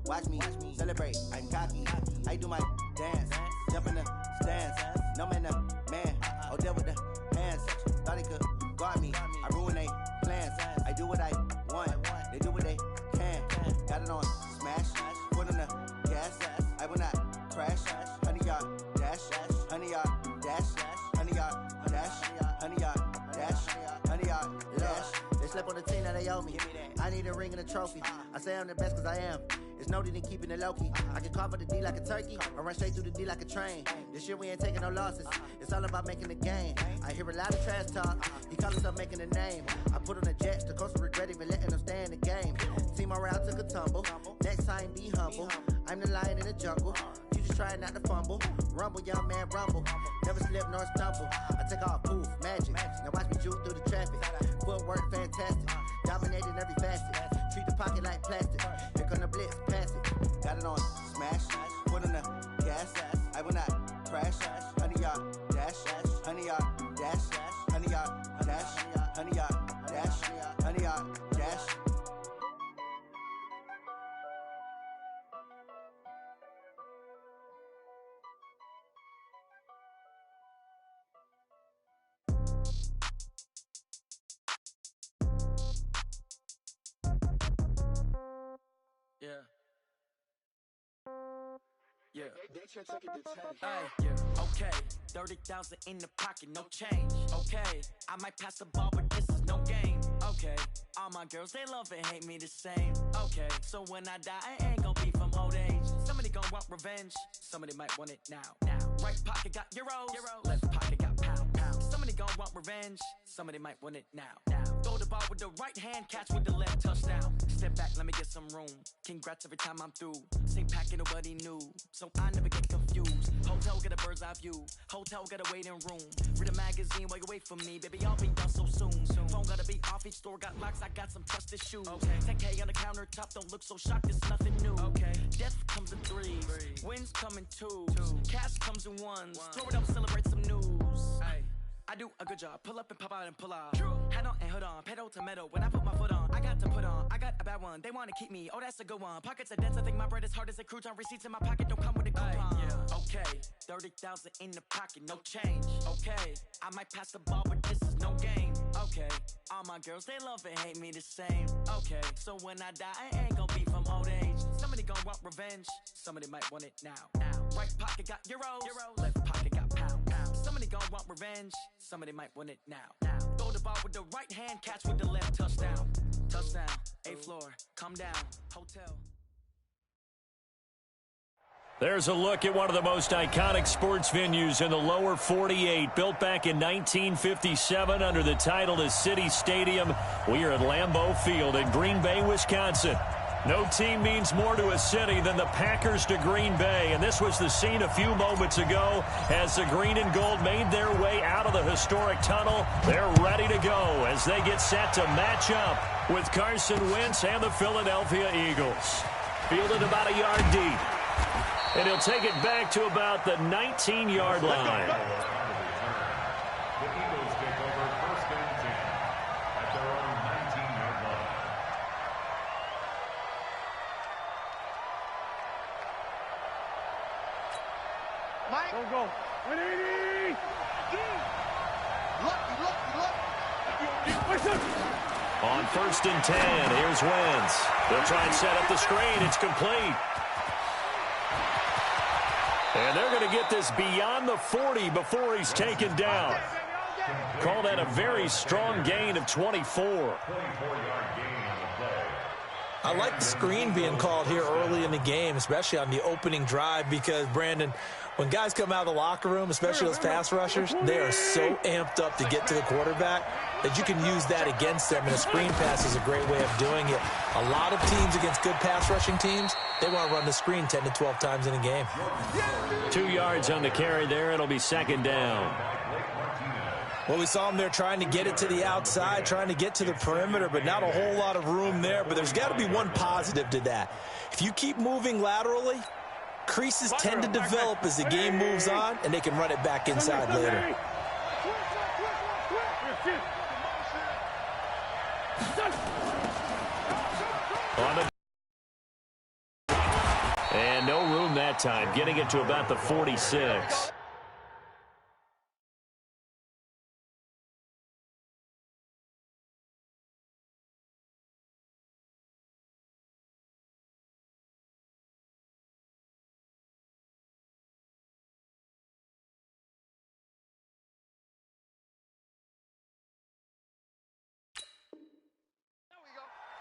watch me celebrate. I'm cocky, I do my dance, jump in the stands. No man, man, Odell with the hands. Thought he could guard me, I ruin they plans. I do what I want, they do what they can. Got it on smash, put on the gas. I will not crash. 100-yard dash, 100-yard dash, 100-yard dash, 100-yard dash, 100-yard dash. They slept on the team that they owe me. I need a ring and a trophy. I say I'm the best cause I am. It's no need in keeping it low-key. I can carve up the D like a turkey or run straight through the D like a train. This year we ain't taking no losses. It's all about making the game. I hear a lot of trash talk. He call himself making a name. I put on the Jets. The coach will regret even letting them stay in the game. Team morale took a tumble. Next time be humble. I'm the lion in the jungle. You just trying not to fumble. Rumble, young man, rumble. Never slip nor stumble. I take off, poof, magic. Now watch me juke through the traffic. Footwork fantastic. Dominating every facet. Treat the pocket like plastic. Here come the blitz, pass it. Got it on smash. Put on the gas. I will not crash. 100-yard dash. 100-yard dash. 100-yard dash. 100-yard dash. 100-yard dash. Yeah. Okay. 30,000 in the pocket, no change. Okay. I might pass the ball, but this is no game. Okay. All my girls, they love and hate me the same. Okay. So when I die, I ain't gonna be from old age. Somebody gonna want revenge. Somebody might want it now. Right pocket got euros. Left pocket got pounds. Somebody gonna want revenge. Somebody might want it now. Throw the ball with the right hand, catch with the left, touchdown. Step back, let me get some room. Congrats every time I'm through. Same packet, nobody knew, so I never get confused. Hotel get a bird's eye view. Hotel got a waiting room. Read a magazine while you wait for me, baby. I'll be done so soon. Phone gotta be off, each store got locks. I got some trusted shoes. 10K on the countertop, don't look so shocked. It's nothing new. Death comes in threes, wins come in twos, cash comes in ones. Throw it up, celebrate some news. I do a good job, pull up and pop out and pull out. Head on and hood on, pedal to metal. When I put my foot on, I got to put on. I got a bad one, they wanna keep me, oh that's a good one. Pockets are dense, I think my bread is hard as a crouton. Receipts in my pocket don't come with a coupon. Okay, 30,000 in the pocket, no change. Okay, I might pass the ball, but this is no game. Okay, all my girls, they love and hate me the same. Okay, so when I die, I ain't gonna be from old age. Somebody gonna want revenge, somebody might want it now. Right pocket got euros, left pocket got pounds. Somebody gonna want revenge, somebody might want it now. Throw the ball with the right hand, catch with the left, touchdown. Touchdown, A floor, come down, hotel. There's a look at one of the most iconic sports venues in the lower 48. Built back in 1957 under the title of City Stadium. We are at Lambeau Field in Green Bay, Wisconsin. No team means more to a city than the Packers to Green Bay, and this was the scene a few moments ago as the green and gold made their way out of the historic tunnel. They're ready to go as they get set to match up with Carson Wentz and the Philadelphia Eagles. Fielded about a yard deep, and he'll take it back to about the 19-yard line. Go. On 1st and 10, here's Wentz. They'll try and set up the screen. It's complete. And they're going to get this beyond the 40 before he's taken down. Call that a very strong gain of 24. I like the screen being called here early in the game, especially on the opening drive, because, Brandon, when guys come out of the locker room, especially those pass rushers, they are so amped up to get to the quarterback that you can use that against them, and a screen pass is a great way of doing it. A lot of teams against good pass rushing teams, they want to run the screen 10 to 12 times in a game. 2 yards on the carry there. It'll be second down. Well, we saw them there trying to get it to the outside, trying to get to the perimeter, but not a whole lot of room there. But there's got to be one positive to that. If you keep moving laterally, creases tend to develop as the game moves on, and they can run it back inside later. And no room that time, getting it to about the 46.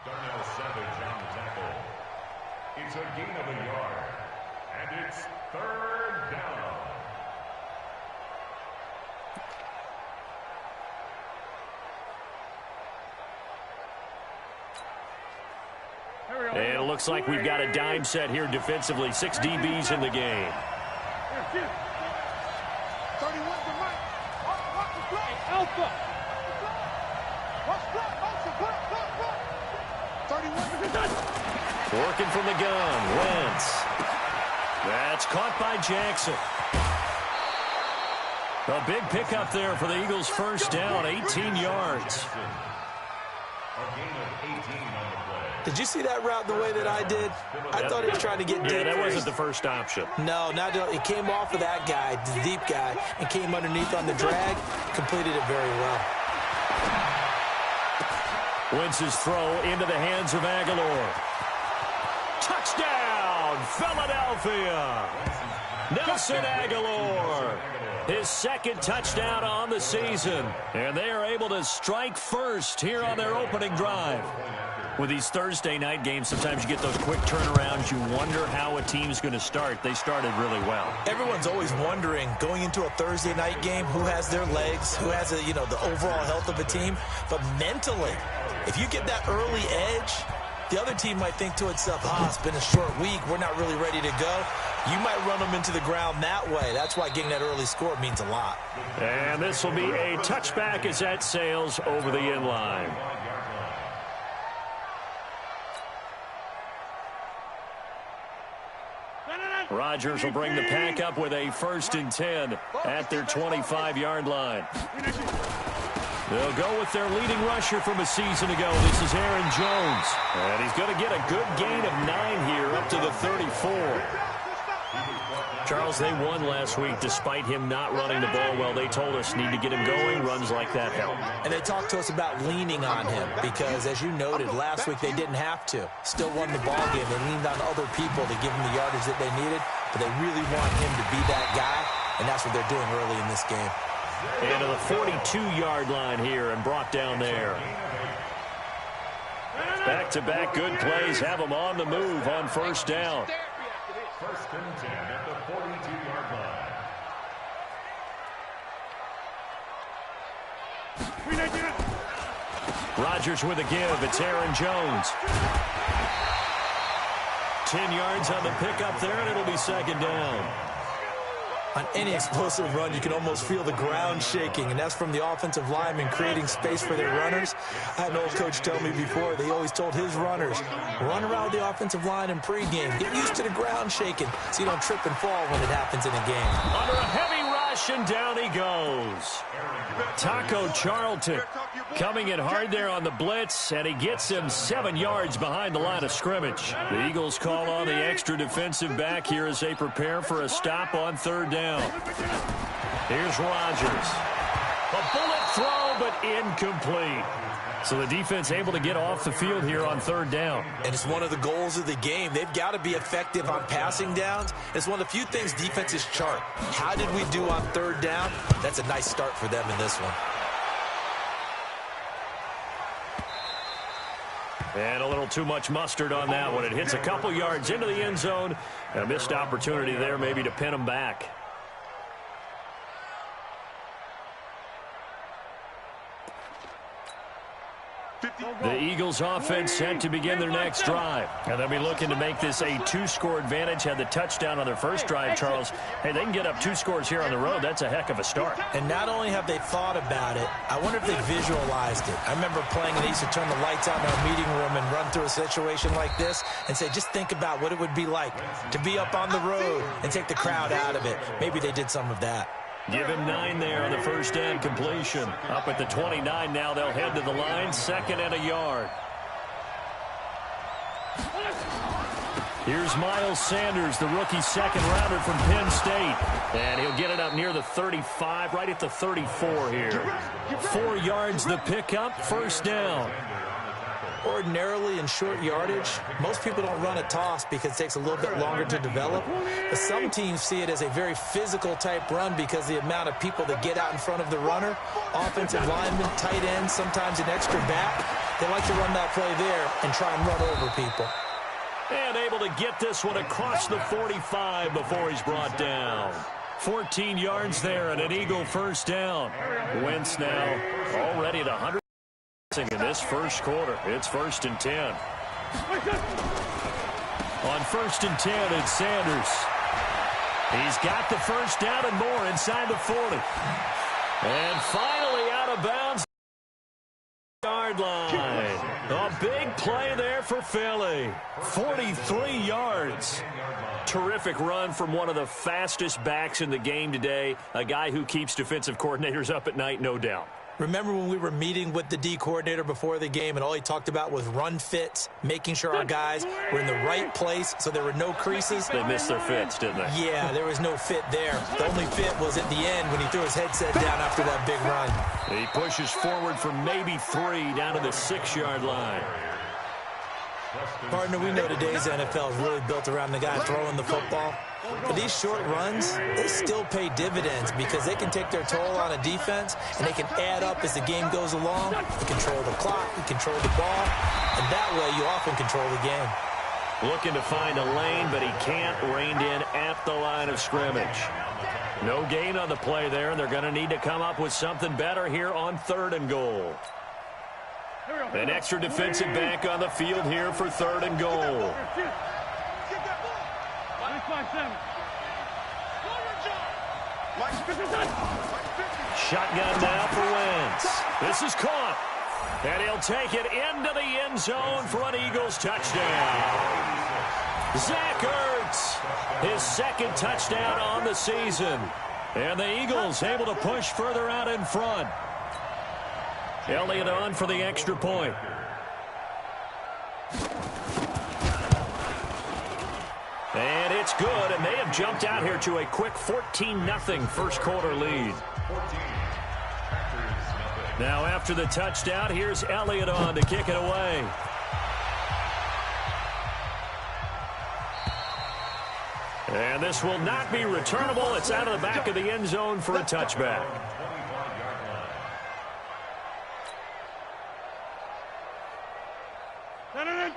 Darnell Savage on the tackle. It's a gain of a yard, and it's 3rd down. And it looks like we've got a dime set here defensively. 6 DBs in the game. 31 to Mike. Watch the play. Alpha. Watch the play. 31. Working from the gun. Wentz. That's caught by Jackson. A big pickup there for the Eagles' first down. 18 yards. A gain of 18 on the play. Did you see that route the way that I did? I thought he was trying to get deep. Yeah, that wasn't the first option. No, not at all. It came off of that guy, the deep guy, and came underneath on the drag. Completed it very well. Wentz's throw into the hands of Aguilar. Touchdown, Philadelphia! Nelson Aguilar, his 2nd touchdown on the season. And they are able to strike first here on their opening drive. With these Thursday night games, sometimes you get those quick turnarounds. You wonder how a team's going to start. They started really well. Everyone's always wondering, going into a Thursday night game, who has their legs, who has the overall health of a team. But mentally, if you get that early edge, the other team might think to itself, it's been a short week, we're not really ready to go. You might run them into the ground that way. That's why getting that early score means a lot. And this will be a touchback as that sails over the end line. Rodgers will bring the pack up with a 1st and 10 at their 25-yard line. They'll go with their leading rusher from a season ago. This is Aaron Jones. And he's going to get a good gain of 9 here up to the 34. Charles, they won last week despite him not running the ball well. They told us need to get him going. Runs like that help. And they talked to us about leaning on him because, as you noted, last week they didn't have to. Still won the ball game. They leaned on other people to give them the yardage that they needed, but they really want him to be that guy, and that's what they're doing early in this game. And to the 42-yard line here and brought down there. Back-to-back good plays have them on the move on 1st down. 1st and 10 at the 42-yard line. Rodgers with a give. It's Aaron Jones. 10 yards on the pickup there, and it'll be 2nd down. On any explosive run, you can almost feel the ground shaking, and that's from the offensive linemen creating space for their runners. I had an old coach tell me before, they always told his runners, run around the offensive line in pregame. Get used to the ground shaking so you don't trip and fall when it happens in a game. Under a heavy rush, and down he goes. Taco Charlton coming in hard there on the blitz, and he gets him 7 yards behind the line of scrimmage. The Eagles call on the extra defensive back here as they prepare for a stop on 3rd down. Here's Rodgers. A bullet throw, but incomplete. So the defense able to get off the field here on 3rd down. And it's one of the goals of the game. They've got to be effective on passing downs. It's one of the few things defenses chart. How did we do on 3rd down? That's a nice start for them in this one. And a little too much mustard on that one. It hits a couple yards into the end zone. A missed opportunity there maybe to pin them back. The Eagles offense set to begin their next drive. And they'll be looking to make this a 2-score advantage. Had the touchdown on their first drive, Charles. Hey, they can get up 2 scores here on the road. That's a heck of a start. And not only have they thought about it, I wonder if they visualized it. I remember playing and they used to turn the lights out in our meeting room and run through a situation like this and say, just think about what it would be like to be up on the road and take the crowd out of it. Maybe they did some of that. Give him 9 there on the first down completion. Up at the 29 now, they'll head to the line, 2nd and a yard. Here's Miles Sanders, the rookie second-rounder from Penn State. And he'll get it up near the 35, right at the 34 here. 4 yards the pickup, first down. Ordinarily in short yardage, most people don't run a toss because it takes a little bit longer to develop. But some teams see it as a very physical type run because the amount of people that get out in front of the runner, offensive linemen, tight ends, sometimes an extra back, they like to run that play there and try and run over people. And able to get this one across the 45 before he's brought down. 14 yards there and an Eagle first down. Wentz now already at 100. In this first quarter, it's 1st and 10. On 1st and 10, it's Sanders. He's got the first down and more inside the 40. And finally out of bounds. Yard line. A big play there for Philly. 43 yards. Terrific run from one of the fastest backs in the game today. A guy who keeps defensive coordinators up at night, no doubt. Remember when we were meeting with the D coordinator before the game and all he talked about was run fits, making sure our guys were in the right place so there were no creases? They missed their fits, didn't they? Yeah, there was no fit there. The only fit was at the end when he threw his headset down after that big run. He pushes forward for maybe 3 down to the 6-yard line. Partner, we know today's NFL is really built around the guy throwing the football. But these short runs, they still pay dividends because they can take their toll on a defense and they can add up as the game goes along. You control the clock, you control the ball, and that way you often control the game. Looking to find a lane, but he can't. Reined in at the line of scrimmage. No gain on the play there, and they're going to need to come up with something better here on 3rd and goal. An extra defensive back on the field here for 3rd and goal. Shotgun now for Wentz. This is caught. And he'll take it into the end zone for an Eagles touchdown. Zach Ertz, his 2nd touchdown on the season. And the Eagles able to push further out in front. Elliott on for the extra point. And it's good, and they have jumped out here to a quick 14-0 first quarter lead. Now after the touchdown, here's Elliott on to kick it away. And this will not be returnable. It's out of the back of the end zone for a touchback.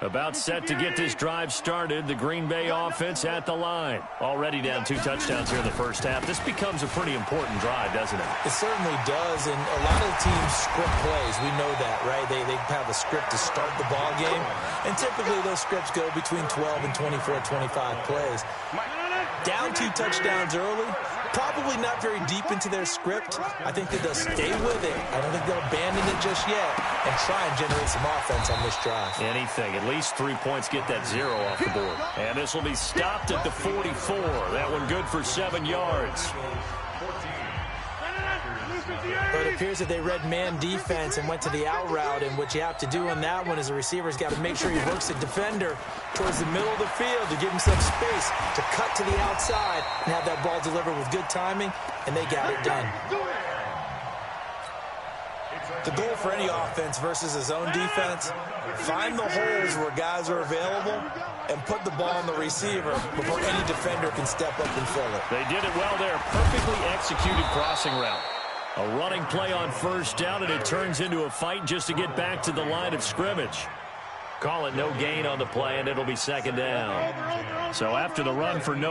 About set to get this drive started. The Green Bay offense at the line. Already down 2 touchdowns here in the first half. This becomes a pretty important drive, doesn't it? It certainly does, and a lot of teams script plays. We know that, right? They have a script to start the ball game, and typically those scripts go between 12 and 24, 25 plays. Down 2 touchdowns early, probably not very deep into their script. I think that they'll stay with it. I don't think they'll abandon it just yet and try and generate some offense on this drive. Anything. At least 3 points, get that 0 off the board. And this will be stopped at the 44. That one good for 7 yards. But it appears that they read man defense and went to the out route, and what you have to do on that one is the receiver's got to make sure he works the defender towards the middle of the field to give him some space to cut to the outside and have that ball delivered with good timing, and they got it done. The goal for any offense versus a zone defense, find the holes where guys are available and put the ball on the receiver before any defender can step up and fill it. They did it well there. Perfectly executed crossing route. A running play on first down, and it turns into a fight just to get back to the line of scrimmage. Call it no gain on the play, and it'll be 2nd down. So after the run for no